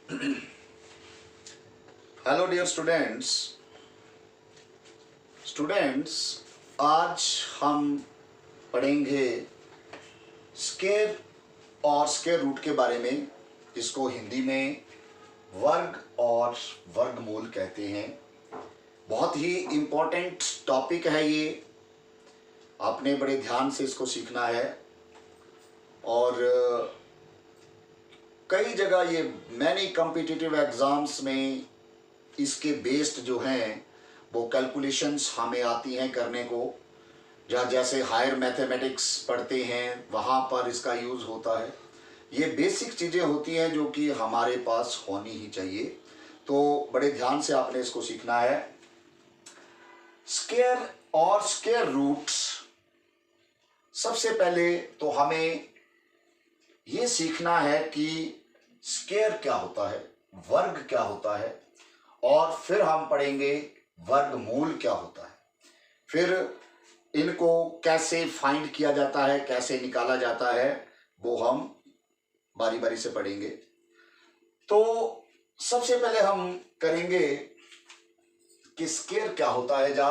Hello dear students, आज हम पढ़ेंगे स्क्वायर और स्क्वायर रूट के बारे में, जिसको हिंदी में वर्ग और वर्गमूल कहते हैं। बहुत ही इम्पोर्टेंट टॉपिक है ये, आपने बड़े ध्यान से इसको सीखना है। और कई जगह ये मैनी कॉम्पिटिटिव एग्जाम्स में इसके बेस्ड जो हैं वो कैलकुलेशंस हमें आती हैं करने को। जहाँ जैसे हायर मैथमेटिक्स पढ़ते हैं वहाँ पर इसका यूज़ होता है। ये बेसिक चीज़ें होती हैं जो कि हमारे पास होनी ही चाहिए, तो बड़े ध्यान से आपने इसको सीखना है। स्क्वायर और स्क्वायर रूट्स, सबसे पहले तो हमें ये सीखना है कि स्क्वायर क्या होता है, वर्ग क्या होता है, और फिर हम पढ़ेंगे वर्गमूल क्या होता है। फिर इनको कैसे फाइंड किया जाता है, कैसे निकाला जाता है, वो हम बारी बारी से पढ़ेंगे। तो सबसे पहले हम करेंगे कि स्क्वायर क्या होता है या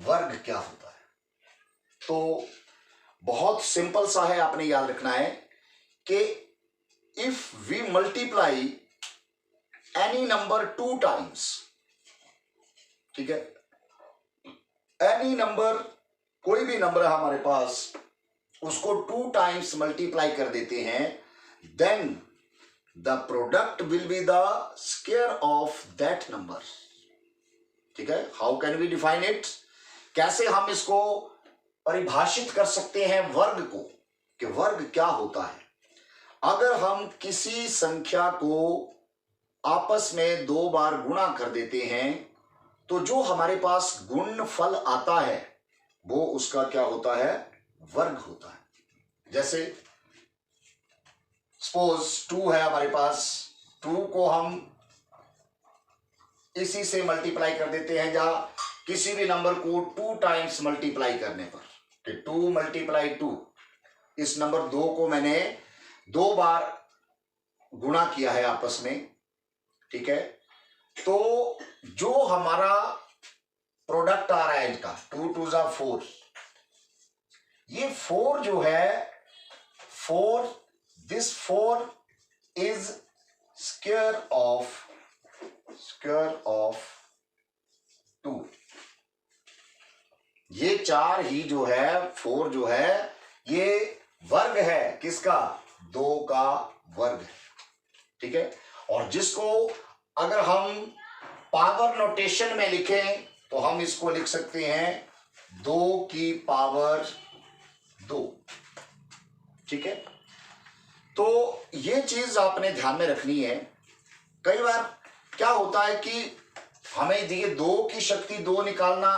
वर्ग क्या होता है। तो बहुत सिंपल सा है, आपने याद रखना है कि if we multiply any number 2 times, ठीक है, एनी नंबर, कोई भी नंबर है हमारे पास, उसको 2 टाइम्स मल्टीप्लाई कर देते हैं, then the product will be the square of that number. ठीक है, how can we define it, कैसे हम इसको परिभाषित कर सकते हैं वर्ग को, कि वर्ग क्या होता है। अगर हम किसी संख्या को आपस में 2 बार गुणा कर देते हैं तो जो हमारे पास गुणनफल आता है वो उसका क्या होता है, वर्ग होता है। जैसे सपोज 2 है हमारे पास, 2 को हम इसी से मल्टीप्लाई कर देते हैं, या किसी भी नंबर को 2 टाइम्स मल्टीप्लाई करने पर, कि 2 × 2, इस नंबर 2 को मैंने 2 बार गुणा किया है आपस में। ठीक है, तो जो हमारा प्रोडक्ट आ रहा है इनका 2 × 2 = 4, ये 4 जो है, 4, दिस 4 इज स्क्वायर ऑफ 2। ये 4 ही जो है, 4 जो है, ये वर्ग है किसका, 2 का वर्ग है। ठीक है, और जिसको अगर हम पावर नोटेशन में लिखें तो हम इसको लिख सकते हैं 2 की पावर 2। ठीक है, तो ये चीज आपने ध्यान में रखनी है। कई बार क्या होता है कि हमें ये 2 की शक्ति 2 निकालना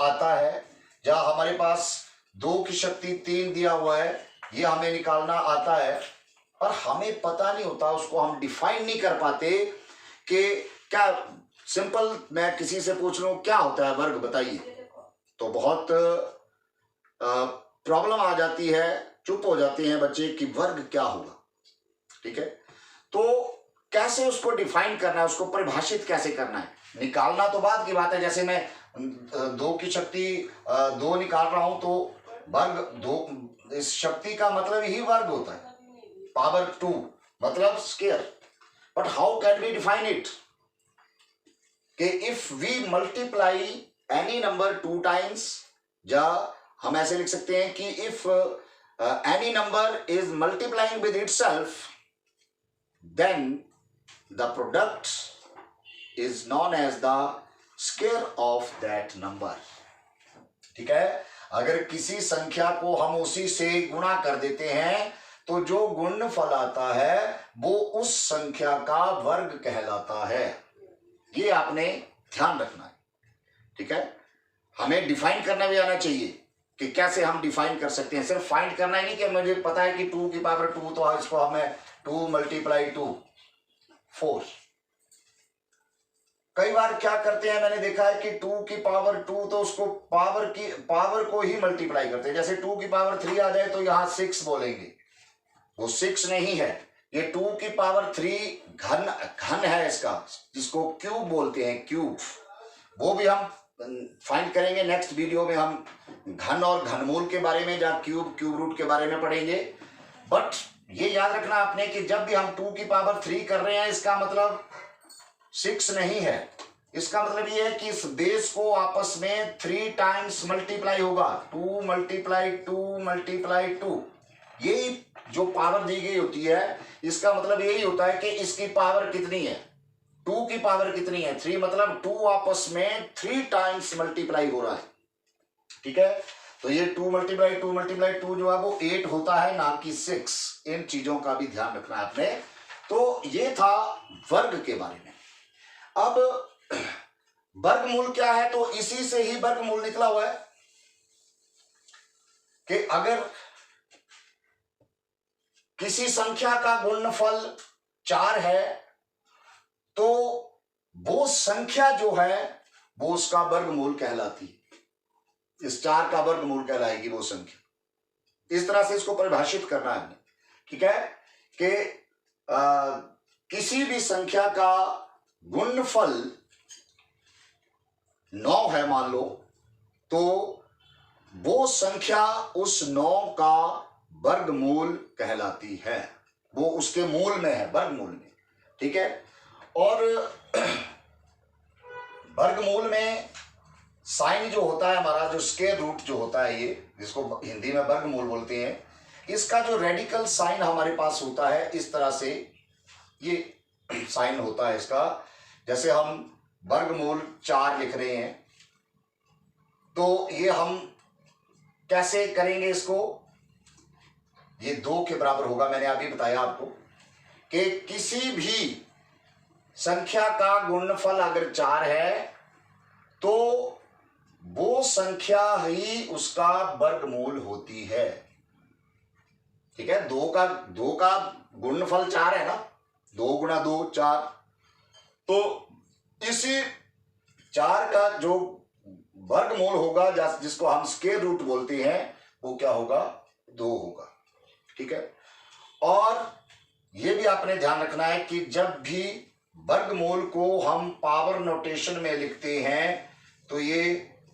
आता है, या हमारे पास 2 की शक्ति 3 दिया हुआ है, ये हमें निकालना आता है, पर हमें पता नहीं होता, उसको हम डिफाइन नहीं कर पाते कि क्या। सिंपल मैं किसी से पूछ लूं क्या होता है वर्ग, बताइए, तो बहुत प्रॉब्लम आ जाती है, चुप हो जाते हैं बच्चे कि वर्ग क्या होगा। ठीक है, तो कैसे उसको डिफाइन करना है, उसको परिभाषित कैसे करना है, निकालना तो बात की बात है। जैसे मैं 2 की शक्ति 2 निकाल रहा हूं तो वर्ग 2, इस शक्ति का मतलब ही वर्ग होता है, पावर 2 मतलब square. But how can we define it, कि if we multiply any number 2 times, या हम ऐसे लिख सकते हैं कि if any number is multiplying with itself, then the product is known as the square of that number. ठीक है, अगर किसी संख्या को हम उसी से गुणा कर देते हैं तो जो गुणनफल आता है वो उस संख्या का वर्ग कहलाता है। ये आपने ध्यान रखना है। ठीक है, हमें डिफाइन करना भी आना चाहिए कि कैसे हम डिफाइन कर सकते हैं। सिर्फ फाइंड करना ही नहीं कि मुझे पता है कि 2 की पावर 2, तो इसको हमें 2 × 2 4। कई बार क्या करते हैं, मैंने देखा है कि 2 की पावर 2, तो उसको पावर को ही मल्टीप्लाई करते हैं। जैसे 2 की पावर 3 आ जाए तो यहां 6 बोलेंगे, वो 6 नहीं है, ये 2⁵ घन घन है इसका, जिसको क्यूब बोलते हैं, क्यूब। वो भी हम फाइंड करेंगे नेक्स्ट वीडियो में। हम घन और घनमूल के बारे में, जहाँ क्यूब क्यूब रूट के बारे में पढ़ेंगे। बट ये याद रखना आपने कि जब भी हम 2⁵ कर रहे हैं, इसका मतलब 6 नहीं है। इसका मतलब ये है कि इस बेस को आपस में 3 टाइम्स मल्टीप्लाई होगा। 2 × 2 × 2। यही जो पावर दी गई होती है, इसका मतलब यही होता है कि इसकी पावर कितनी है, 2 की पावर कितनी है, 3, मतलब 2 आपस में 3 टाइम्स मल्टीप्लाई हो रहा है। ठीक है, तो ये 2 × 2 × 2 जो है वो 8 होता है, ना कि 6। इन चीजों का भी ध्यान रखना है आपने। तो ये था वर्ग के बारे में। अब वर्गमूल क्या है, तो इसी से ही वर्गमूल निकला हुआ है कि अगर किसी संख्या का गुणनफल 4 है, तो वो संख्या जो है वो उसका वर्गमूल कहलाती है। इस 4 का वर्गमूल कहलाएगी वो संख्या। इस तरह से इसको परिभाषित करना है। ठीक है, कि किसी भी संख्या का गुणनफल 9 है मान लो, तो वो संख्या उस 9 का वर्गमूल कहलाती है। वो उसके मूल में है, वर्गमूल में। ठीक है, और वर्गमूल में साइन जो होता है हमारा, जो स्क्वायर रूट जो होता है, ये जिसको हिंदी में वर्गमूल बोलते हैं, इसका जो रेडिकल साइन हमारे पास होता है, इस तरह से ये साइन होता है इसका। जैसे हम वर्गमूल 4 लिख रहे हैं, तो ये हम कैसे करेंगे इसको, ये 2 के बराबर होगा। मैंने अभी बताया आपको कि किसी भी संख्या का गुणनफल अगर 4 है, तो वो संख्या ही उसका वर्गमूल होती है। ठीक है, 2 का गुणनफल 4 है ना, 2 × 2 4। तो इसी 4 का जो वर्गमूल होगा, जिसको हम स्क्वायर रूट बोलते हैं, वो क्या होगा, 2 होगा। ठीक है, और ये भी आपने ध्यान रखना है कि जब भी वर्गमूल को हम पावर नोटेशन में लिखते हैं, तो ये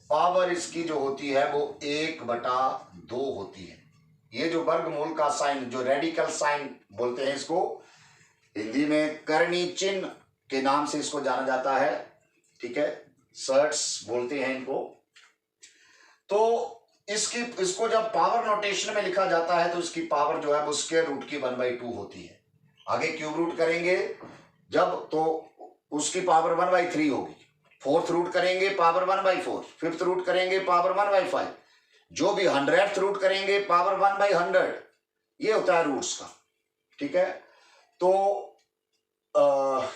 पावर इसकी जो होती है वो 1/2 होती है। ये जो वर्गमूल का साइन, जो रेडिकल साइन बोलते हैं इसको, हिंदी में करनी चिन्ह के नाम से इसको जाना जाता है। ठीक है, सर्ट्स बोलते हैं इनको। तो इसको जब पावर नोटेशन में लिखा जाता है, तो इसकी पावर जो है वो स्क्वायर रूट की 1/2 होती है। आगे क्यूब रूट करेंगे जब, तो उसकी पावर 1/3 होगी। 4th रूट करेंगे पावर 1/4, 5th रूट करेंगे पावर 1/5, जो भी 100th रूट करेंगे पावर 1/100। ये होता है रूट्स का। ठीक है, तो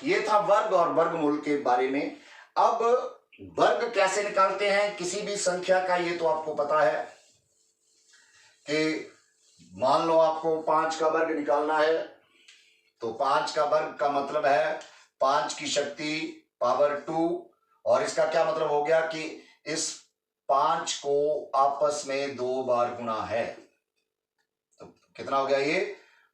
ये था वर्ग और वर्गमूल के बारे में। अब वर्ग कैसे निकालते हैं किसी भी संख्या का, ये तो आपको पता है कि मान लो आपको 5 का वर्ग निकालना है, तो 5 का वर्ग का मतलब है 5 की शक्ति पावर 2। और इसका क्या मतलब हो गया कि इस 5 को आपस में 2 बार गुणा है, तो कितना हो गया ये,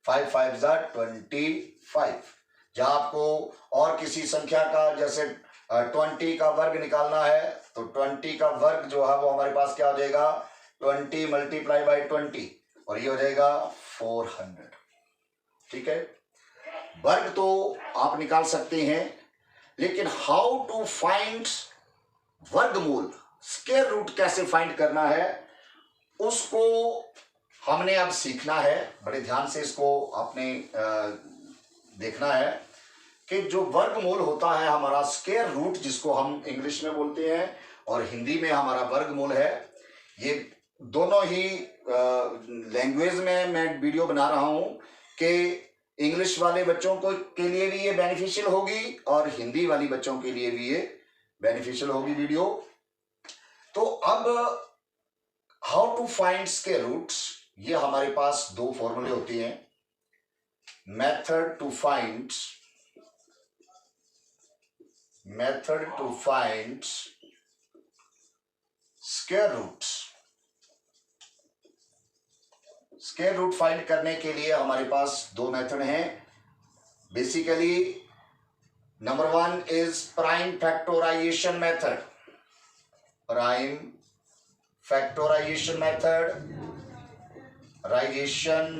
5 5 25। जहां आपको और किसी संख्या का जैसे 20 का वर्ग निकालना है, तो 20 का वर्ग जो है वो हमारे पास क्या हो जाएगा, 20 × 20, और ये हो जाएगा 400। ठीक है, वर्ग तो आप निकाल सकते हैं, लेकिन हाउ टू फाइंड वर्गमूल, स्क्वायर रूट कैसे फाइंड करना है, उसको हमने अब सीखना है। बड़े ध्यान से इसको आपने देखना है कि जो वर्गमूल होता है हमारा, स्क्वायर रूट जिसको हम इंग्लिश में बोलते हैं और हिंदी में हमारा वर्गमूल है, ये दोनों ही लैंग्वेज में मैं वीडियो बना रहा हूं कि इंग्लिश वाले बच्चों को के लिए भी ये बेनिफिशियल होगी और हिंदी वाली बच्चों के लिए भी ये बेनिफिशियल होगी वीडियो। तो अब how to find square roots, ये हमारे पास 2 फॉर्मूले होते हैं। Method to find square roots. Square root find करने के लिए हमारे पास 2 मेथड हैं। Basically number one is prime factorization method. Prime factorization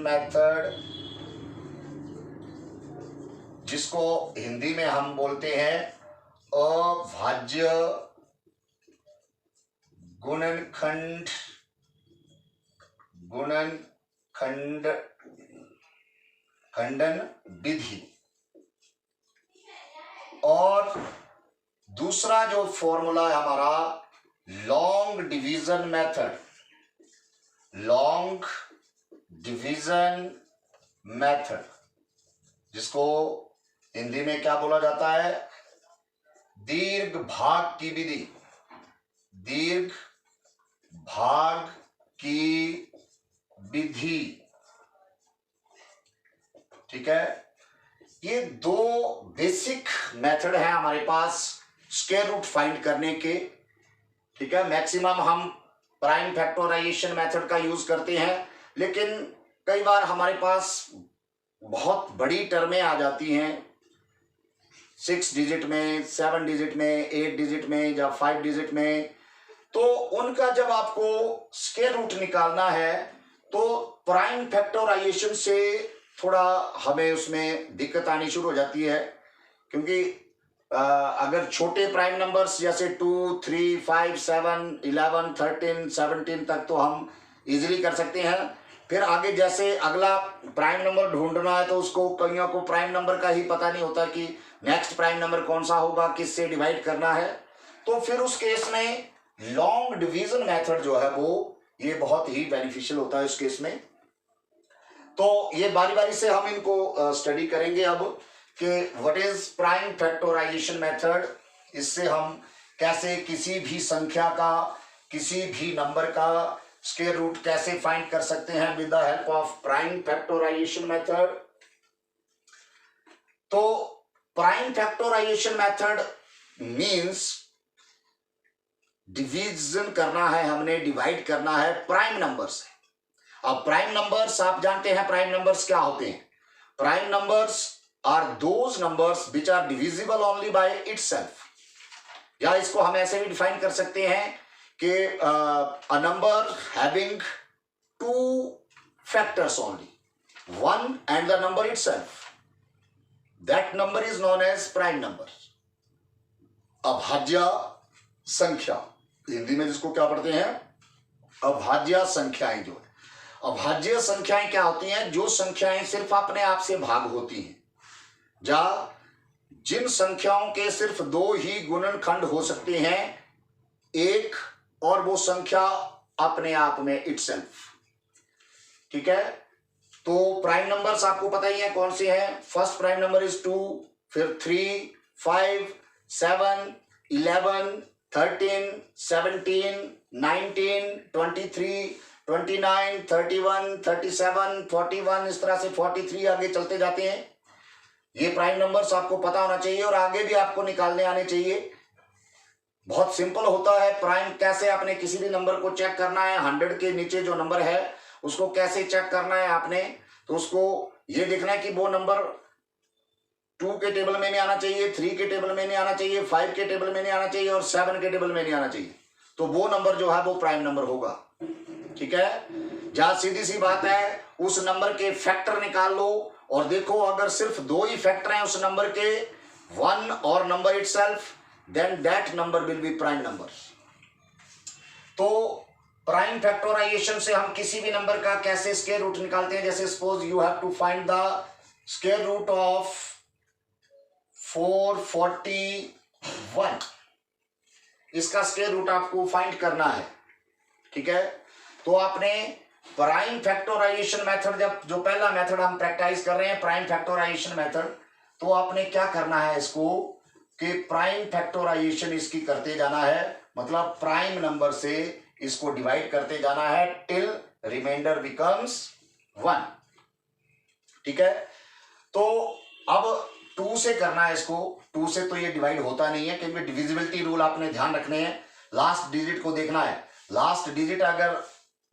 method, जिसको हिंदी में हम बोलते हैं अभाज्य खंडन विधि। और दूसरा जो फॉर्मूला है हमारा लॉन्ग डिवीजन मेथड, जिसको हिंदी में क्या बोला जाता है, दीर्घ भाग की विधि। ठीक है, ये दो बेसिक मेथड है हमारे पास स्क्वायर रूट फाइंड करने के। ठीक है, मैक्सिमम हम प्राइम फैक्टराइजेशन मेथड का यूज करते हैं, लेकिन कई बार हमारे पास बहुत बड़ी टर्में आ जाती हैं 6 डिजिट में, 7 डिजिट में, 8 डिजिट में या 5 डिजिट में, तो उनका जब आपको स्क्वायर रूट निकालना है तो प्राइम फैक्टराइजेशन से थोड़ा हमें उसमें दिक्कत आनी शुरू हो जाती है, क्योंकि अगर छोटे प्राइम नंबर्स जैसे 2, 3, 5, 7, 11, 13, 17 तक तो हम इजीली कर सकते हैं। फिर आगे जैसे अगला प्राइम नंबर ढूंढना है तो उसको कईयों को प्राइम नंबर का ही पता नहीं होता कि नेक्स्ट प्राइम नंबर कौन सा होगा, किससे डिवाइड करना है। तो फिर उस केस में लॉन्ग डिवीजन मेथड जो है वो ये बहुत ही बेनिफिशियल होता है उस केस में। तो ये बारी बारी से हम इनको स्टडी करेंगे अब कि what is prime factorisation method. इससे हम कैसे किसी भी संख्या का, किसी भी नंबर का स्क्वायर रूट कैसे फाइंड कर सकते हैं with the help of prime factorisation method. तो prime factorisation method means division करना है, हमने डिवाइड करना है प्राइम नंबर से। अब प्राइम नंबर्स आप जानते हैं प्राइम नंबर्स क्या होते हैं। Prime numbers are those numbers which are divisible only by itself, या इसको हम ऐसे भी डिफाइन कर सकते हैं कि a number having 2 factors only, 1 and the number itself, that number is known as prime number. अभाज्य संख्या, हिंदी में जिसको क्या पढ़ते हैं, अभाज्य संख्याएं। जो अभाज्य संख्याएं क्या होती हैं, जो संख्याएं सिर्फ अपने आप से भाग होती हैं, या जिन संख्याओं के सिर्फ 2 ही गुणनखंड हो सकते हैं, एक और वो संख्या अपने आप में इटसेल्फ। ठीक है, तो प्राइम नंबर्स आपको पता ही है कौन से हैं। फर्स्ट प्राइम नंबर इज 2, फिर 3, 5, 7, 11, 13, 17, 19, 23, 29, 31, 37, 41, इस तरह से 43 आगे चलते जाते हैं। ये प्राइम नंबर्स आपको पता होना चाहिए और आगे भी आपको निकालने आने चाहिए। बहुत सिंपल होता है प्राइम कैसे आपने किसी भी नंबर को चेक करना है। 100 के नीचे जो नंबर है उसको कैसे चेक करना है आपने, तो उसको ये देखना है कि वो नंबर 2 के टेबल में नहीं आना चाहिए, 3 के टेबल में नहीं आना चाहिए, 5 के टेबल में नहीं आना चाहिए और 7 के टेबल में नहीं आना चाहिए। तो वो नंबर जो है वो प्राइम नंबर होगा। ठीक है, जहां सीधी सी बात है, उस नंबर के फैक्टर निकाल लो और देखो अगर सिर्फ 2 ही फैक्टर हैं उस नंबर के, 1 और number itself, then that number will be prime number. तो प्राइम फैक्टराइजेशन से हम किसी भी नंबर का कैसे स्क्वायर रूट निकालते हैं। जैसे suppose you have to find the square root of 441, इसका स्क्वायर रूट आपको फाइंड करना है। ठीक है, तो आपने प्राइम फैक्टराइजेशन मेथड, जब जो पहला मेथड हम प्रैक्टिस कर रहे हैं प्राइम फैक्टराइजेशन मेथड, तो आपने क्या करना है इसको कि प्राइम फैक्टराइजेशन इसकी करते जाना है, मतलब प्राइम नंबर से इसको डिवाइड करते जाना है टिल रिमाइंडर बिकम्स 1। ठीक है, तो अब 2 से करना है इसको। 2 से तो ये डिवाइड होता नहीं है, क्योंकि डिविजिबिलिटी रूल आपने ध्यान रखने हैं। लास्ट डिजिट को देखना है, लास्ट डिजिट अगर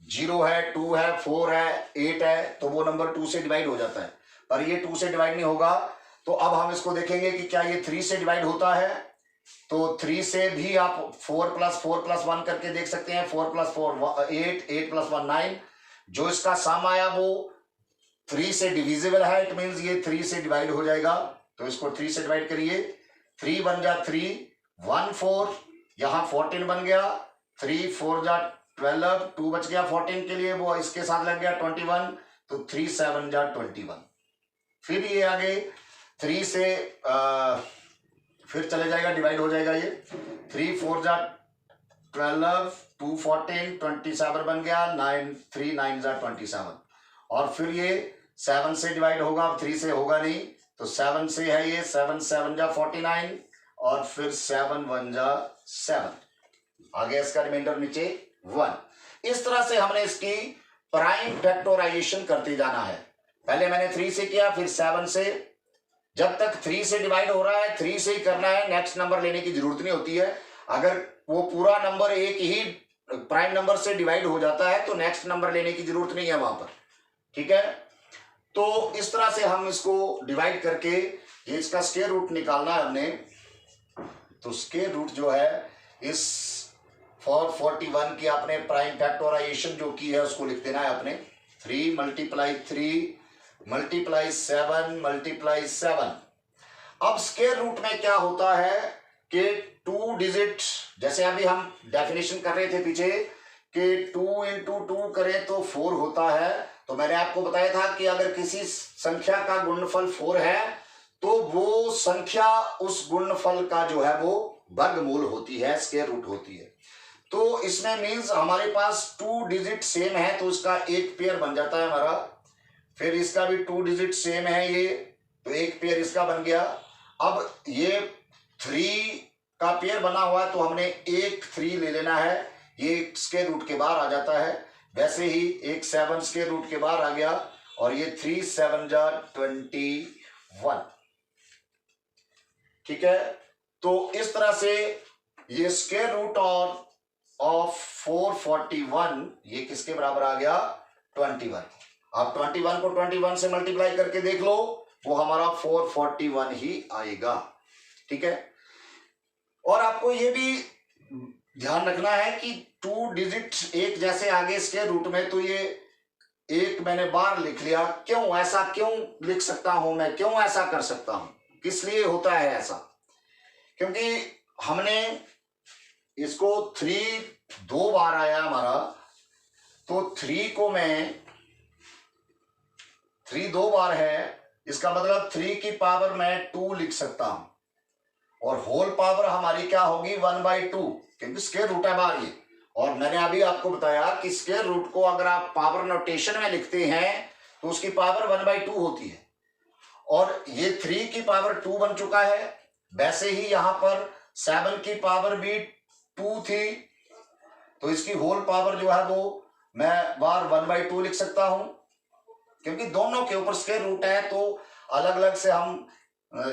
0 है, 2 है, 4 है, 8 है, तो वो नंबर 2 से डिवाइड हो जाता है। पर ये 2 से डिवाइड नहीं होगा, तो अब हम इसको देखेंगे कि क्या ये 3 से डिवाइड होता है। तो 3 से भी आप 4+4+1 करके देख सकते हैं। 4+4 8, 8+1 9। जो इसका सम आया वो 3 से डिविजिबल है, इट मीन्स ये 3 से डिवाइड हो जाएगा। तो इसको 3 से डिवाइड करिए। 3 बन जा 3, 1 4, यहां 14 बन गया। 3 4 जा 12, 2 बच गया 14 के लिए, वो इसके साथ लग गया 21। तो 3 7 जा 21। फिर ये आगे 3 से फिर चले जाएगा, डिवाइड हो जाएगा ये। 3 4 जा 12, 2 14, 27 बन गया। 9 3 9 जा 27। और फिर ये 7 से डिवाइड होगा, 3 से होगा नहीं, तो 7 से है ये। 7 7 जा 49 और फिर 7 1 जा 7। आगे इसका रिमाइंडर नीचे 1। इस तरह से हमने इसकी प्राइम फैक्टराइजेशन करते जाना है। पहले मैंने 3 से किया, फिर 7 से। जब तक 3 से डिवाइड हो रहा है 3 से ही करना है, नेक्स्ट नंबर लेने की जरूरत नहीं होती है। अगर वो पूरा नंबर एक ही प्राइम नंबर से डिवाइड हो जाता है तो नेक्स्ट नंबर लेने की जरूरत नहीं है वहां पर, ठीक है। तो इस तरह से हम इसको डिवाइड करके ये इसका स्क्वायर रूट निकालना है हमने। तो स्क्वायर रूट जो है इस 441 की आपने प्राइम फैक्टराइजेशन जो की है उसको लिख देना है आपने। 3 × 3 × 7 × 7। अब स्क्वायर रूट में क्या होता है कि 2 डिजिट, जैसे अभी हम डेफिनेशन कर रहे थे पीछे कि 2 × 2 करें तो 4 होता है। तो मैंने आपको बताया था कि अगर किसी संख्या का गुणनफल 4 है तो वो संख्या उस गुणनफल का जो है वो वर्गमूल होती है, स्क्वायर रूट होती है। तो इसमें मीन्स हमारे पास 2 डिजिट सेम है तो इसका एक पेयर बन जाता है हमारा। फिर इसका भी 2 डिजिट सेम है ये, तो एक पेयर इसका बन गया। अब ये 3 का पेयर बना हुआ है तो हमने एक 3 ले लेना है, ये स्क्वायर रूट के बाहर आ जाता है। वैसे ही एक 7 स्क्वायर रूट के बाहर आ गया और ये 3 7 जा 21, ठीक है। तो इस तरह से ये स्क्वायर रूट ऑफ 441 ये किसके बराबर आ गया, 21। आप 21 को 21 से मल्टीप्लाई करके देख लो, वो हमारा 441 ही आएगा, ठीक है। और आपको ये भी ध्यान रखना है कि 2 डिजिट एक जैसे आगे स्क्वायर रूट में, तो ये एक मैंने बार लिख लिया। क्यों ऐसा क्यों लिख सकता हूं मैं, क्यों ऐसा कर सकता हूं, किस लिए होता है ऐसा? क्योंकि हमने इसको 3 2 बार आया हमारा, तो 3 को मैं 3 2 बार है, इसका मतलब 3 की पावर मैं 2 लिख सकता हूं और होल पावर हमारी क्या होगी 1/2, क्योंकि स्क्वायर रूट है बाहर ये। और मैंने अभी आपको बताया कि स्क्वायर रूट को अगर आप पावर नोटेशन में लिखते हैं तो उसकी पावर 1/2 होती है। और ये 3 की पावर 2 बन चुका है। वैसे ही यहां पर 7 की पावर भी 2 थी, तो इसकी होल पावर जो है वो मैं बार 1/2 लिख सकता हूं। क्योंकि दोनों के ऊपर स्क्वायर रूट है तो अलग अलग से हम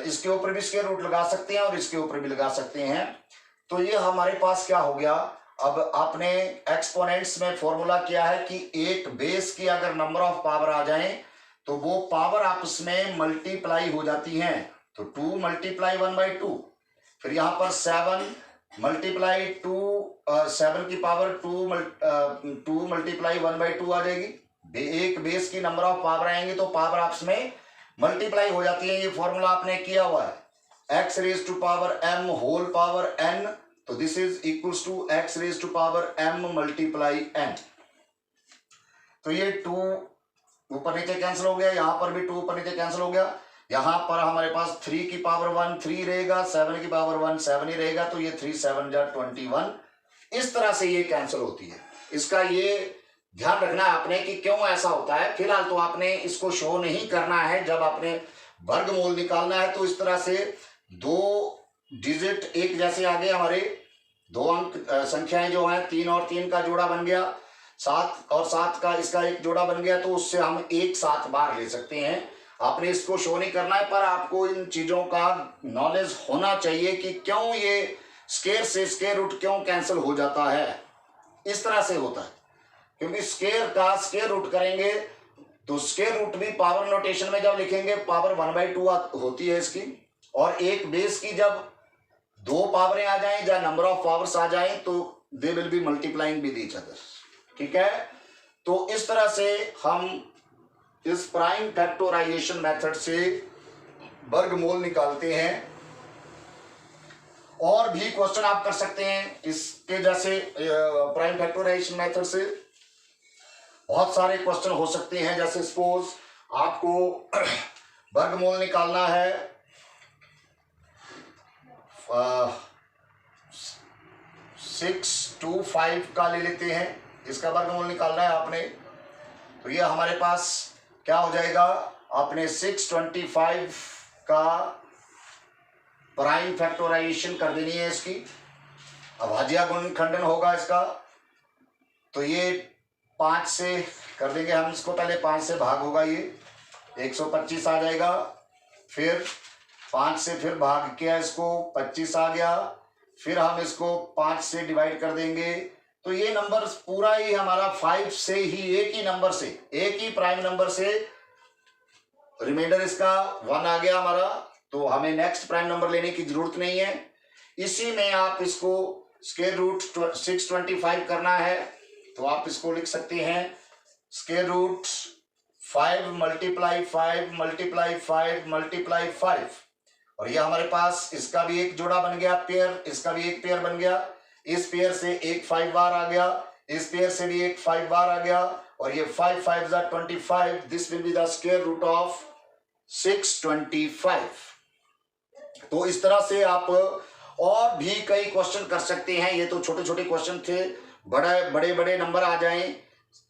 इसके ऊपर भी स्क्वायर रूट लगा सकते हैं और इसके ऊपर भी लगा सकते हैं। तो ये हमारे पास क्या हो गया, अब आपने एक्सपोनेंट्स में फॉर्मूला किया है कि एक बेस की अगर नंबर ऑफ पावर आ जाए तो वो पावर आपस में मल्टीप्लाई हो जाती हैं। तो 2 × 1/2, फिर यहां पर 7 × 2, 7 की पावर 2 × 1/2 आ जाएगी। एक बेस की नंबर ऑफ पावर आएंगे तो पावर आपस में मल्टीप्लाई हो जाती है। ये फॉर्मूला आपने किया हुआ है, x⁻m होल पावर n, तो this is equals to x⁻m multiply n। तो ये 2 ऊपर नीचे कैंसिल हो गया, यहां पर भी 2 ऊपर नीचे कैंसिल हो गया। यहां पर हमारे पास 3 की पावर 1 3 रहेगा, 7 की पावर 1 7 ही रहेगा, तो ये 3 7 जा 21। इस तरह से ये कैंसिल होती है। इसका ये ध्यान रखना है आपने कि क्यों ऐसा होता है। फिलहाल तो आपने इसको शो नहीं करना है, जब आपने वर्गमूल निकालना है तो इस तरह से 2 डिजिट एक जैसे आगे हमारे 2 अंक संख्याएं जो हैं 3 और 3 का जोड़ा बन गया, 7 और 7 का इसका एक जोड़ा बन गया, तो उससे हम एक साथ बार ले सकते हैं। आपने इसको शो नहीं करना है, पर आपको इन चीजों का नॉलेज होना चाहिए कि क्यों ये स्क्वायर से स्क्वायर रूट क्यों कैंसिल हो जाता है। इस तरह से होता है क्योंकि स्क्वायर का स्क्वायर रूट करेंगे तो स्क्वायर रूट भी पावर नोटेशन में जब लिखेंगे पावर 1/2 होती है इसकी, और एक बेस की जब दो पावरें आ जाएं या नंबर ऑफ पावर्स आ जाएं तो they will be multiplying with each other. ठीक है, तो इस तरह से हम इस प्राइम फैक्टराइजेशन मेथड से वर्गमूल निकालते हैं। और भी क्वेश्चन आप कर सकते हैं इसके जैसे, प्राइम फैक्टराइजेशन मेथड से बहुत सारे क्वेश्चन हो सकते हैं। जैसे सपोज आपको वर्गमूल निकालना है 625 का ले लेते हैं, इसका वर्गमूल निकालना है आपने। तो ये हमारे पास क्या हो जाएगा, आपने 625 का प्राइम फैक्टराइजेशन कर देनी है इसकी, अभाज्य गुणनखंडन होगा इसका। तो ये 5 से कर देंगे हम इसको, पहले 5 से भाग होगा, ये 125 आ जाएगा। फिर 5 से फिर भाग किया इसको, 25 आ गया। फिर हम इसको 5 से डिवाइड कर देंगे, तो ये नंबर पूरा ही हमारा 5 से ही, एक ही नंबर से, एक ही प्राइम नंबर से रिमाइंडर इसका 1 आ गया हमारा। तो हमें नेक्स्ट प्राइम नंबर लेने की जरूरत नहीं है। इसी में आप इसको स्क्वायर रूट 625 करना है, तो आप इसको लिख सकते हैं स्क्वायर रूट 5 × 5 × 5 × 5, और ये हमारे पास इसका भी एक जोड़ा बन गया पेयर, इसका भी एक पेयर बन गया। इस पेयर से एक 5 बार आ गया, इस पेयर से भी एक 5 बार आ गया, और ये 5 5 25। This will be the square root of 625। तो इस तरह से आप और भी कई क्वेश्चन कर सकते हैं। ये तो छोटे छोटे क्वेश्चन थे, बड़े बड़े नंबर आ जाएं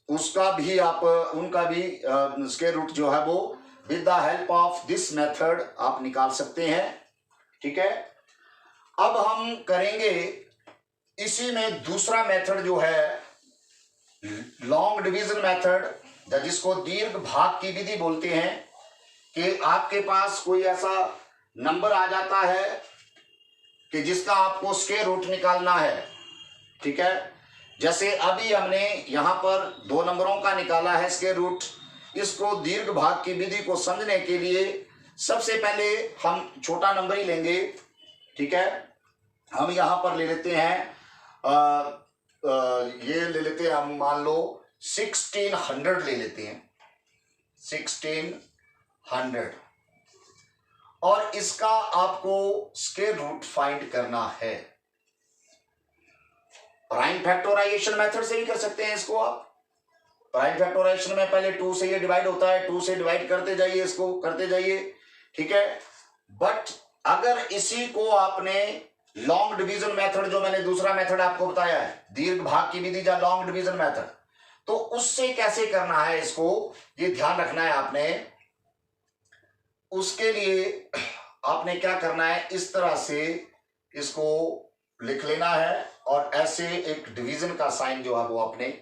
उसका भी आप, उनका भी स्क्वायर रूट जो है वो with the help of this method आप निकाल सकते हैं। ठीक है, अब हम करेंगे इसी में दूसरा मेथड जो है लॉन्ग डिवीजन मेथड, जिसको दीर्घ भाग की विधि बोलते हैं। कि आपके पास कोई ऐसा नंबर आ जाता है कि जिसका आपको स्क्वायर रूट निकालना है। ठीक है, जैसे अभी हमने यहां पर 2 नंबरों का निकाला है स्क्वायर रूट। इसको दीर्घ भाग की विधि को समझने के लिए सबसे पहले हम छोटा नंबर ही लेंगे। ठीक है, हम यहां पर ले लेते हैं ये ले लेते हैं, हम मान लो 1600 ले लेते हैं, 1600, और इसका आपको स्क्वायर रूट फाइंड करना है। प्राइम फैक्टराइजेशन मेथड से भी कर सकते हैं इसको आप। प्राइम फैक्टराइजेशन में पहले 2 से ये डिवाइड होता है, 2 से डिवाइड करते जाइए, इसको करते जाइए। ठीक है, बट अगर इसी को आपने लॉन्ग डिवीजन मेथड, जो मैंने दूसरा मेथड आपको बताया है दीर्घ भाग की विधि या लॉन्ग डिवीजन मेथड, तो उससे कैसे करना है इसको, ये ध्यान रखना है आपने। उसके लिए आपने क्या करना है, इस तरह से इसको लिख लेना है, और ऐसे एक डिवीजन का साइन जो है वो आपने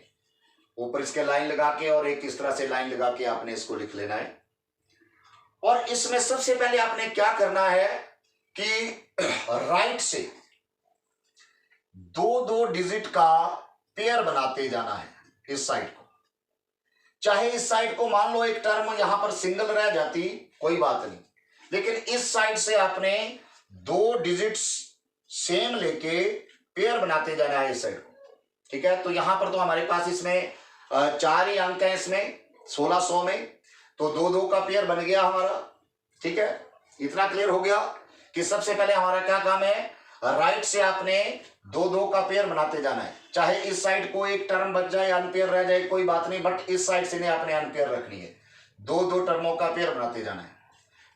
ऊपर इसके लाइन लगा के, और एक इस तरह से लाइन लगा के आपने इसको लिख लेना है। और इसमें सबसे पहले आपने क्या करना है कि राइट से 2 डिजिट का पेयर बनाते जाना है इस साइड को। चाहे इस साइड को मान लो एक टर्म यहां पर सिंगल रह जाती, कोई बात नहीं, लेकिन इस साइड से आपने 2 डिजिट्स सेम लेके पेयर बनाते जाना है इस साइड को। ठीक है, तो यहां पर तो हमारे पास इसमें 4 ही अंक है इसमें 1600 में, तो 2 का पेयर बन गया हमारा। ठीक है, इतना क्लियर हो गया कि सबसे पहले हमारा क्या काम है, राइट से आपने 2 का पेयर बनाते जाना है। चाहे इस साइड को एक टर्म बच जाए, अनपेयर रह जाए, कोई बात नहीं, बट इस साइड से नहीं आपने अनपेयर रखनी है, 2 टर्मों का पेयर बनाते जाना है।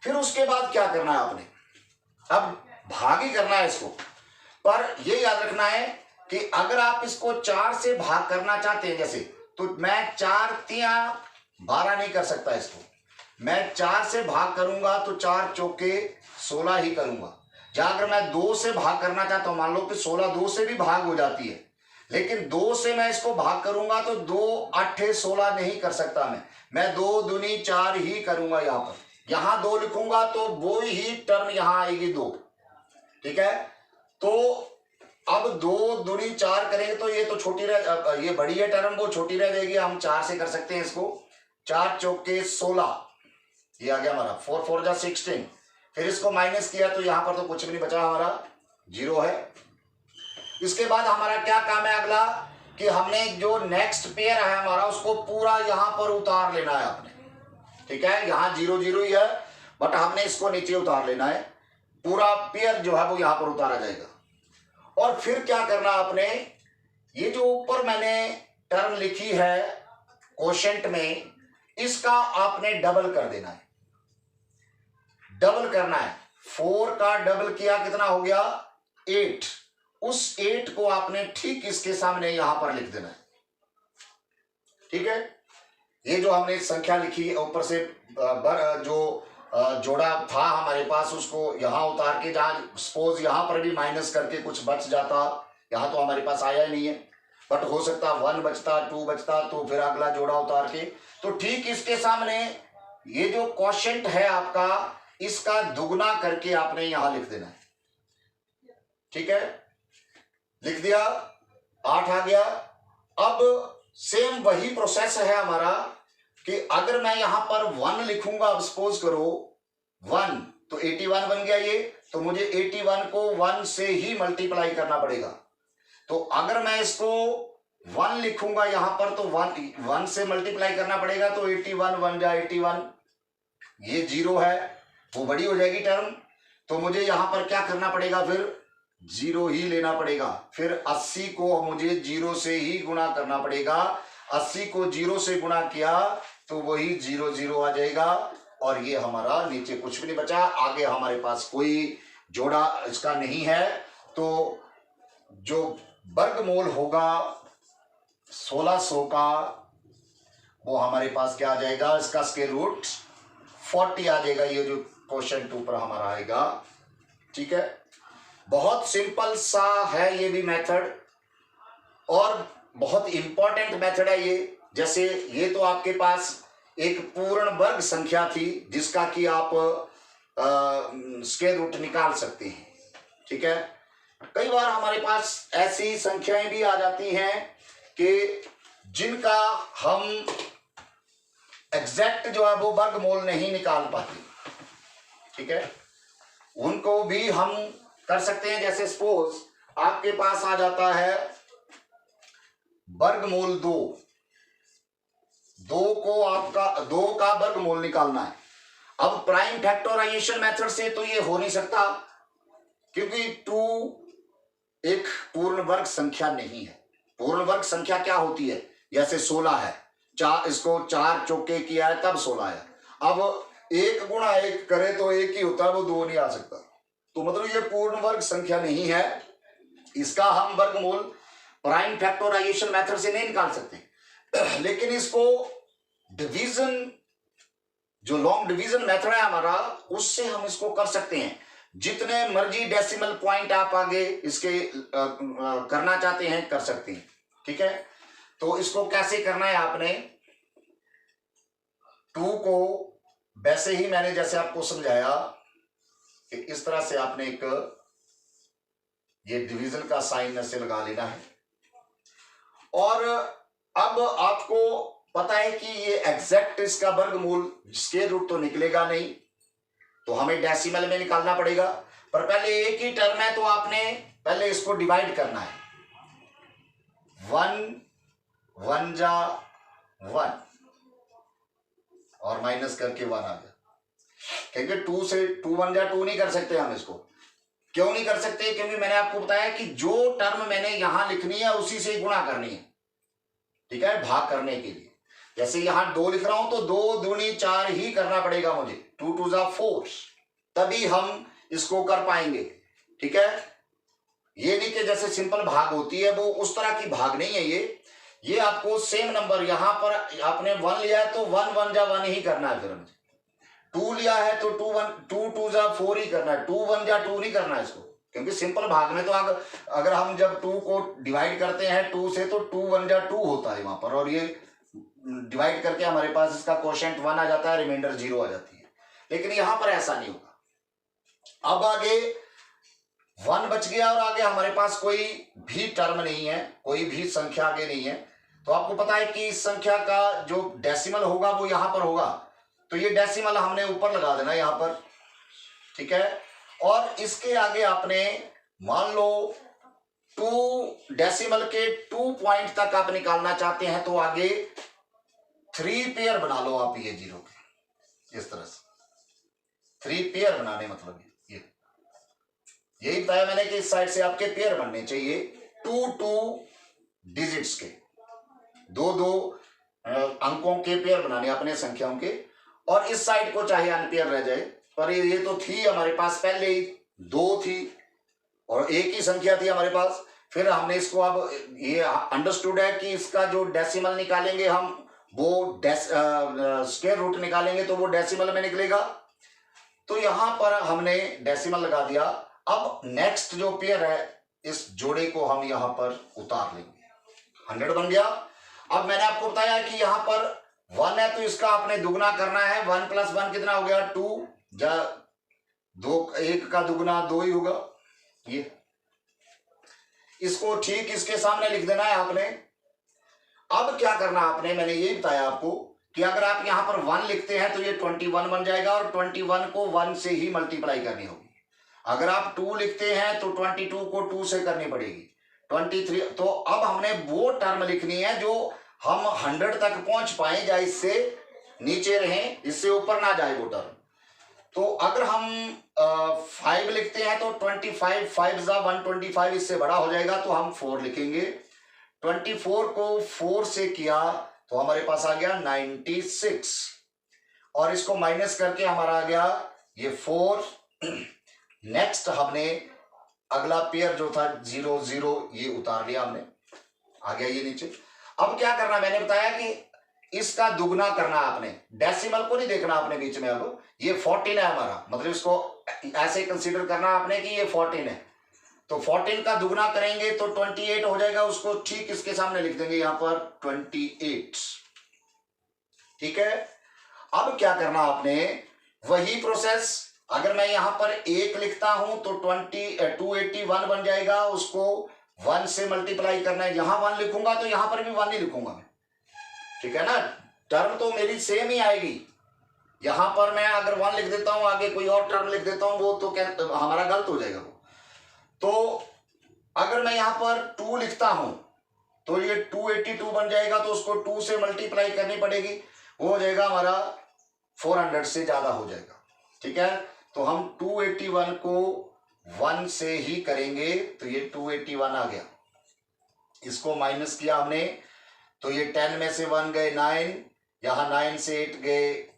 फिर उसके बाद क्या करना है आपने, अब भाग ही करना है इसको। पर ये याद रखना है कि अगर आप इसको 4 से भाग करना चाहते हैं, जैसे, तो मैं 4 × 12 नहीं कर सकता इसको, मैं 4 से भाग करूंगा तो 4 चौके 16 ही करूंगा। या अगर मैं 2 से भाग करना चाहता हूं, मान लो कि 16 2 से भी भाग हो जाती है, लेकिन 2 से मैं इसको भाग करूंगा तो 2 8 16 नहीं कर सकता मैं 2 दूनी 4 ही करूंगा। यहां 2 लिखूंगा तो वो ही टर्म यहां आएगी 2। ठीक है, तो अब 2 दूनी 4 करेंगे तो ये तो छोटी रह, ये बड़ी है टर्म, वो छोटी रह जाएगी, हम 4 से कर सकते हैं इसको। 4 चौके 16, ये आ गया हमारा 4 4 जा 16। फिर इसको माइनस किया तो यहां पर तो कुछ भी नहीं बचा, हमारा 0 है। इसके बाद हमारा क्या काम है अगला, कि हमने जो नेक्स्ट पेयर है हमारा उसको पूरा यहां पर उतार लेना है आपने। ठीक है, यहां 0 0 ही है, बट हमने इसको नीचे उतार लेना है, पूरा पेयर जो है वो यहां पर उतारा जाएगा। और फिर क्या करना आपने, ये जो ऊपर मैंने टर्म लिखी है कोशेंट में, इसका आपने डबल कर देना है, डबल करना है। 4 का डबल किया कितना हो गया 8, उस 8 को आपने ठीक इसके सामने यहां पर लिख देना है। ठीक है, ये जो हमने संख्या लिखी ऊपर से जो जोड़ा था हमारे पास उसको यहां उतार के, जहां सपोज यहां पर भी माइनस करके कुछ बच जाता, यहां तो हमारे पास आया ही नहीं है, बट हो सकता 1 बचता 2 बचता, तो फिर अगला जोड़ा उतार के, तो ठीक इसके सामने ये जो क्वोशिएंट है आपका, इसका दुगना करके आपने यहां लिख देना है। ठीक है, लिख दिया, 8 आ गया। अब सेम वही प्रोसेस है हमारा कि अगर मैं यहां पर 1 लिखूंगा, अब सपोज करो 1, तो 81 बन गया ये, तो मुझे 81 को 1 से ही मल्टीप्लाई करना पड़ेगा। तो अगर मैं इसको 1 लिखूंगा यहां पर, तो 1 से मल्टीप्लाई करना पड़ेगा, तो 81 1 जा 81, ये 0 है, वो बड़ी हो जाएगी टर्म, तो मुझे यहां पर क्या करना पड़ेगा, फिर 0 ही लेना पड़ेगा। फिर 80 को मुझे 0 से ही गुणा करना पड़ेगा, 80 को 0 से गुणा किया तो वही 0 0 आ जाएगा, और ये हमारा नीचे कुछ भी नहीं बचा, आगे हमारे पास कोई जोड़ा इसका नहीं है। तो जो वर्गमूल होगा 1600 का, वो हमारे पास क्या आ जाएगा, इसका स्क्वायर रूट 40 आ जाएगा, ये जो क्वेश्चन 2 पर हमारा आएगा। ठीक है, बहुत सिंपल सा है ये भी मेथड, और बहुत इंपॉर्टेंट मेथड है ये। जैसे ये तो आपके पास एक पूर्ण वर्ग संख्या थी जिसका कि आप स्क्वायर रूट निकाल सकते हैं। ठीक है, कई बार हमारे पास ऐसी संख्याएं भी आ जाती हैं कि जिनका हम एग्जैक्ट जो है वो वर्गमूल नहीं निकाल पाते। ठीक है, उनको भी हम कर सकते हैं। जैसे सपोज आपके पास आ जाता है वर्गमूल 2, 2 को आपका 2 का वर्गमूल निकालना है। अब प्राइम फैक्टराइजेशन मेथड से तो ये हो नहीं सकता, क्योंकि 2 एक पूर्ण वर्ग संख्या नहीं है। पूर्ण वर्ग संख्या क्या होती है, जैसे 16 है, इसको 4 चौके किया है तब 16 है। अब 1 गुणा 1 करे तो 1 ही होता है, वो 2 नहीं आ सकता। तो मतलब ये पूर्ण वर्ग संख्या नहीं है, इसका हम वर्गमूल प्राइम फैक्टराइजेशन मेथड से नहीं निकाल सकते। लेकिन इसको डिवीजन, जो लॉन्ग डिवीजन मेथड है हमारा, उससे हम इसको कर सकते हैं। जितने मर्जी डेसिमल पॉइंट आप आगे इसके करना चाहते हैं कर सकते हैं। ठीक है, तो इसको कैसे करना है, आपने 2 को वैसे ही मैंने जैसे आपको समझाया कि इस तरह से आपने एक ये डिवीजन का साइन से लगा लेना है। और अब आपको पता है कि ये एग्जैक्ट इसका वर्गमूल स्क्वायर रूट तो निकलेगा नहीं, तो हमें डेसिमल में निकालना पड़ेगा। पर पहले एक ही टर्म है, तो आपने पहले इसको डिवाइड करना है। 1 1 जा 1 और माइनस करके 1 आ गया। क्योंकि 2 से 2 1 जा 2 नहीं कर सकते हम इसको। क्यों नहीं कर सकते, क्योंकि मैंने आपको बताया कि जो टर्म मैंने यहां लिखनी है उसी से गुणा करनी है। ठीक है, भाग करने के लिए जैसे यहां 2 लिख रहा हूं तो 2 दूनी 4 ही करना पड़ेगा मुझे, 2 2 जा 4, तभी हम इसको कर पाएंगे। ठीक है, ये नहीं कि जैसे सिंपल भाग होती है वो उस तरह की भाग नहीं है ये आपको सेम नंबर, यहां पर आपने 1 लिया है तो 1 1 जा 1 ही करना है। फिर मुझे 2 लिया है तो 2 2 जा 4 ही करना है, 2 1 जा 2 नहीं करना है इसको। क्योंकि सिंपल भाग में तो अगर हम जब 2 को डिवाइड करते हैं 2 से, तो 2 1 जा 2 होता है वहां पर, और ये डिवाइड करके हमारे पास इसका क्वोशिएंट 1 आ जाता है, रिमाइंडर 0 आ जाती है। लेकिन यहां पर ऐसा नहीं होगा। अब आगे 1 बच गया और आगे हमारे पास कोई भी टर्म नहीं है, कोई भी संख्या आगे नहीं है, तो आपको पता है कि इस संख्या का जो डेसिमल होगा वो यहां पर होगा, तो ये डेसिमल हमने ऊपर लगा देना यहां पर, ठीक है। और इसके आगे आपने मान लो 2 डेसिमल के 2 पॉइंट तक आप निकालना चाहते हैं, तो आगे 3 पेयर बना लो आप ये जीरो के, इस तरह से 3 पेयर बनाने, मतलब ये यही बताया मैंने कि इस साइड से आपके पेयर बनने चाहिए 2 डिजिट्स के, 2 अंकों के पेयर बनाने अपने संख्याओं के, और इस साइड को चाहे अनपेयर रह जाए, पर ये तो थी हमारे पास पहले ही 2 थी और एक ही संख्या थी हमारे पास। फिर हमने इसको अब ये अंडरस्टूड है कि इसका जो डेसिमल निकालेंगे हम, वो स्क्वायर रूट निकालेंगे तो वो डेसिमल में निकलेगा, तो यहां पर हमने डेसिमल लगा दिया। अब नेक्स्ट जो पेयर है, इस जोड़े को हम यहां पर उतार लेंगे, 100 बन गया। अब मैंने आपको बताया कि यहां पर 1 है तो इसका आपने दुगना करना है, 1 + 1 कितना हो गया 2, या 2 1 का दुगना 2 ही होगा, ये इसको ठीक इसके सामने लिख देना है आपने। अब क्या करना आपने, मैंने ये बताया आपको कि अगर आप यहां पर 1 लिखते हैं तो ये 21 बन जाएगा, और 21 को 1 से ही मल्टीप्लाई करनी होगी। अगर आप 2 लिखते हैं तो 22 को 2 से करनी पड़ेगी, 23। तो अब हमने वो टर्म लिखनी है जो हम 100 तक पहुंच पाए, या इससे नीचे रहें, इससे ऊपर ना जाए वो टर्म। तो अगर हम 5 लिखते हैं तो 25 5 × 125, इससे बड़ा हो जाएगा तो हम 4 लिखेंगे। 24 को 4 से किया तो हमारे पास आ गया 96, और इसको माइनस करके हमारा आ गया ये 4। नेक्स्ट हमने अगला पेयर जो था 0 0, ये उतार लिया हमने, आ गया ये नीचे। अब क्या करना, मैंने बताया कि इसका दुगना करना आपने, डेसिमल को नहीं देखना आपने बीच में। अब ये 14 है हमारा, मतलब इसको ऐसे कंसीडर करना आपने कि ये 14 है, तो 14 का दुगना करेंगे तो 28 हो जाएगा, उसको ठीक इसके सामने लिख देंगे यहां पर 28, ठीक है। अब क्या करना आपने, वही प्रोसेस, अगर मैं यहां पर 1 लिखता हूं तो 281 बन जाएगा, उसको 1 से मल्टीप्लाई करना है। यहां 1 लिखूंगा तो यहां पर भी 1 ही लिखूंगा मैं, ठीक है ना, टर्म तो मेरी सेम ही आएगी। यहां पर मैं अगर 1 लिख देता हूं, आगे कोई और टर्म लिख देता हूं, वो तो हमारा गलत हो जाएगा वो। तो अगर मैं यहां पर 2 लिखता हूं तो ये 282 बन जाएगा, तो उसको 2 से मल्टीप्लाई करनी पड़ेगी, वो हो जाएगा हमारा 400 से ज्यादा हो जाएगा, ठीक है। तो हम 281 को 1 से ही करेंगे, तो ये 281 आ गया। इसको माइनस किया हमने तो ये 10 में से 1 गए 9, यहां 9 से 8 गए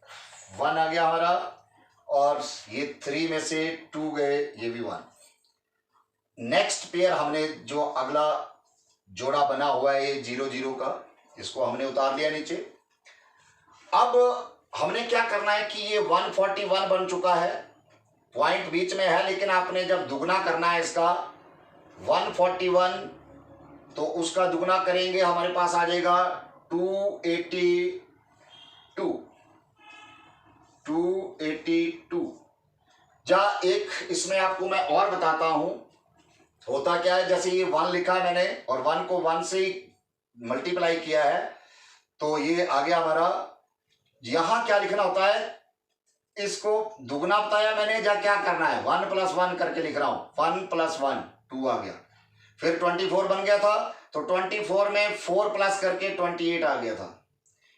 1 आ गया हमारा, और ये 3 में से 2 गए, ये भी 1। नेक्स्ट पेयर हमने जो अगला जोड़ा बना हुआ है ये 0 0 का, इसको हमने उतार लिया नीचे। अब हमने क्या करना है कि ये 141 बन चुका है, पॉइंट बीच में है, लेकिन आपने जब दुगना करना है इसका 141, तो उसका दुगना करेंगे, हमारे पास आ जाएगा 282। जा एक इसमें आपको मैं और बताता हूं, होता क्या है, जैसे ये 1 लिखा है मैंने और 1 को 1 से मल्टीप्लाई किया है, तो ये आ गया हमारा। यहां क्या लिखना होता है, इसको दुगना बताया मैंने, जा क्या करना है 1 + 1 करके लिख रहा हूं, 1 + 1 2 आ गया। फिर 24 बन गया था, तो 24 में 4 प्लस करके 28 आ गया था।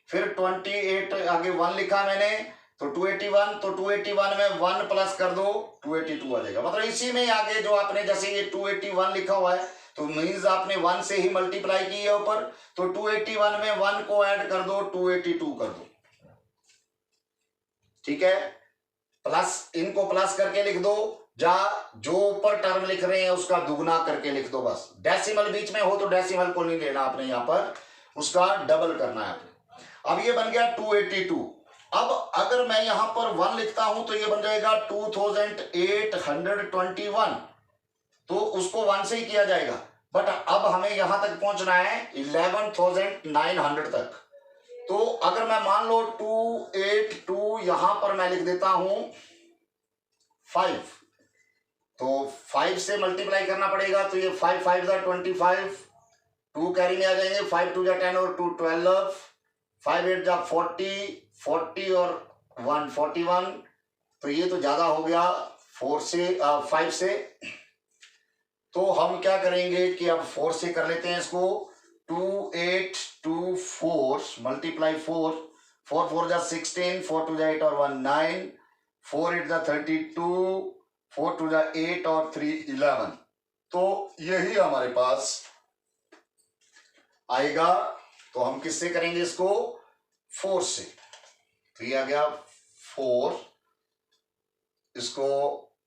फिर 28 आगे 1 लिखा मैंने, तो 281, तो 281 में 1 प्लस कर दो 282 आ जाएगा। मतलब इसी में आगे जो आपने, जैसे ये 281 लिखा हुआ है, तो मीन्स आपने 1 से ही मल्टीप्लाई की है ऊपर, तो 281 में 1 को ऐड कर दो 282 कर दो, ठीक है। प्लस, इनको प्लस करके लिख दो, जा जो ऊपर टर्म लिख रहे हैं उसका दुगना करके लिख दो बस। डेसिमल बीच में हो तो डेसिमल को नहीं लेना आपने, यहां पर उसका डबल करना है आपने। अब ये बन गया 282। अब अगर मैं यहां पर 1 लिखता हूं तो ये बन जाएगा 2821, तो उसको 1 से ही किया जाएगा, बट अब हमें यहां तक पहुंचना है 11,900 तक। तो अगर मैं मान लो 282 यहां पर मैं लिख देता हूं 5, तो 5 से मल्टीप्लाई करना पड़ेगा, तो ये 5 5 25, 2 कैरी में आ जाएंगे, 5 2 जा 10 और 2 12, 5 8 जा 40, 40 और 1 41, तो ये तो ज्यादा हो गया 4 से 5 से। तो हम क्या करेंगे कि अब 4 से कर लेते हैं इसको। 2 8 2 4 मल्टीप्लाई 4, 4 4 जा 16, 4 2 जा 8 और 1 9, 4 8 जा 32, 4 2 जा 8 और 3 11। तो यही हमारे पास आएगा। तो हम किससे करेंगे इसको? 4 से। तो ये आ गया 4, इसको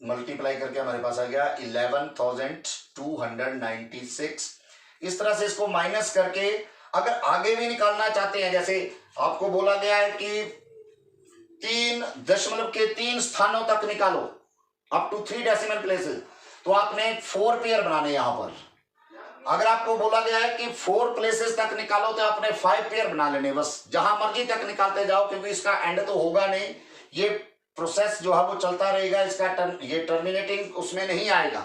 मल्टीप्लाई करके हमारे पास आ गया 11,296। इस तरह से इसको माइनस करके अगर आगे भी निकालना चाहते हैं, जैसे आपको बोला गया है कि 3 दशमलव के 3 स्थानों तक निकालो, अप टू 3 डेसिमल प्लेसेस, तो आपने 4 पेयर बनाने यहां पर। अगर आपको बोला गया है कि 4 प्लेसेस तक निकालो तो आपने 5 पेयर बना लेने, बस जहां मर्जी तक निकालते जाओ, क्योंकि इसका एंड तो होगा नहीं, ये प्रोसेस जो है वो चलता रहेगा, इसका ये टर्मिनेटिंग उसमें नहीं आएगा।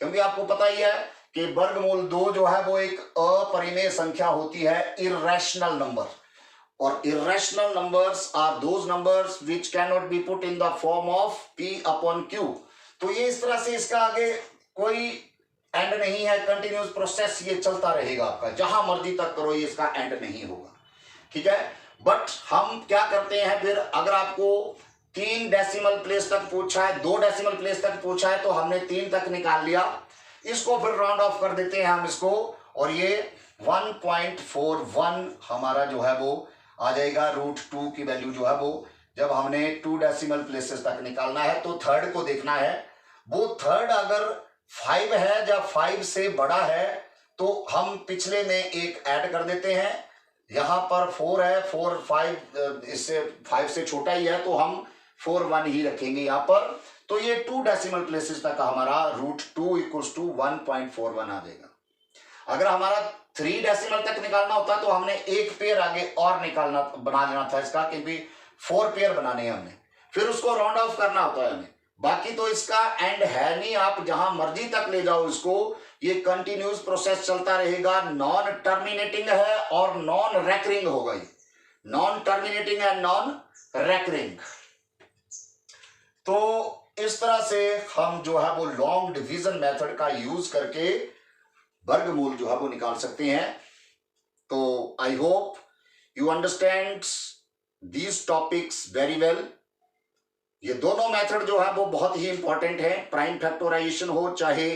क्योंकि आपको पता ही है कि वर्गमूल 2 जो है वो एक अपरिमेय संख्या होती है, इर्रेशनल नंबर, और irrational numbers are those numbers which cannot be put in the form of p upon q। तो ये इस तरह से इसका आगे कोई एंड नहीं है, कंटिन्यूस प्रोसेस ये चलता रहेगा आपका, जहां मर्जी तक करो ये इसका एंड नहीं होगा, ठीक है। बट हम क्या करते हैं फिर, अगर आपको 3 डेसिमल प्लेस तक पूछा है, 2 डेसिमल प्लेस तक पूछा है, तो हमने 3 तक निकाल लिया, इसको फिर राउंड ऑफ कर देते हैं हम इसको, और ये 1.41 हमारा जो है वो आ जाएगा। √2 की वैल्यू जो है वो, जब हमने 2 डेसिमल प्लेसेस तक निकालना है तो थर्ड को देखना है, वो थर्ड अगर 5 है या 5 से बड़ा है तो हम पिछले में एक ऐड कर देते हैं। यहां पर 4 है, 4 5 इससे 5 से छोटा ही है, तो हम 4 1 ही रखेंगे यहां पर। तो ये 2 डेसिमल प्लेसेस तक हमारा √2 = 1.41 आ जाएगा। अगर हमारा 3 डेसिमल तक निकालना होता तो हमने एक पेयर आगे और निकालना बना लेना था इसका, क्योंकि 4 पेयर बनाने हैं हमने, फिर उसको राउंड ऑफ करना होता है हमें। बाकी तो इसका एंड है नहीं, आप जहां मर्जी तक ले जाओ इसको, ये कंटिन्यूस प्रोसेस चलता रहेगा, नॉन टर्मिनेटिंग है और नॉन रेकरिंग होगा, ये नॉन टर्मिनेटिंग है, नॉन रेकरिंग। तो इस तरह से हम जो है वो लॉन्ग डिवीजन मेथड का यूज करके वर्गमूल जो है वो निकाल सकते हैं। तो I hope you understand these topics very well. ये दोनों मेथड जो है वो बहुत ही इंपॉर्टेंट है, प्राइम फैक्टराइजेशन हो चाहे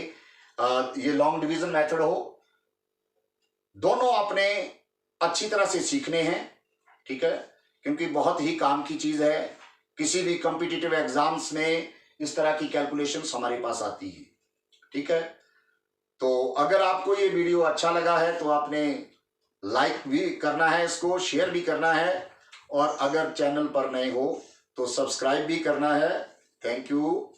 ये लॉन्ग डिवीजन मेथड हो, दोनों आपने अच्छी तरह से सीखने हैं, ठीक है, क्योंकि बहुत ही काम की चीज है। किसी भी कॉम्पिटिटिव एग्जाम्स में इस तरह की कैलकुलेशंस हमारे पास आती है, ठीक है। तो अगर आपको ये वीडियो अच्छा लगा है तो आपने लाइक भी करना है, इसको शेयर भी करना है, और अगर चैनल पर नए हो तो सब्सक्राइब भी करना है। Thank you.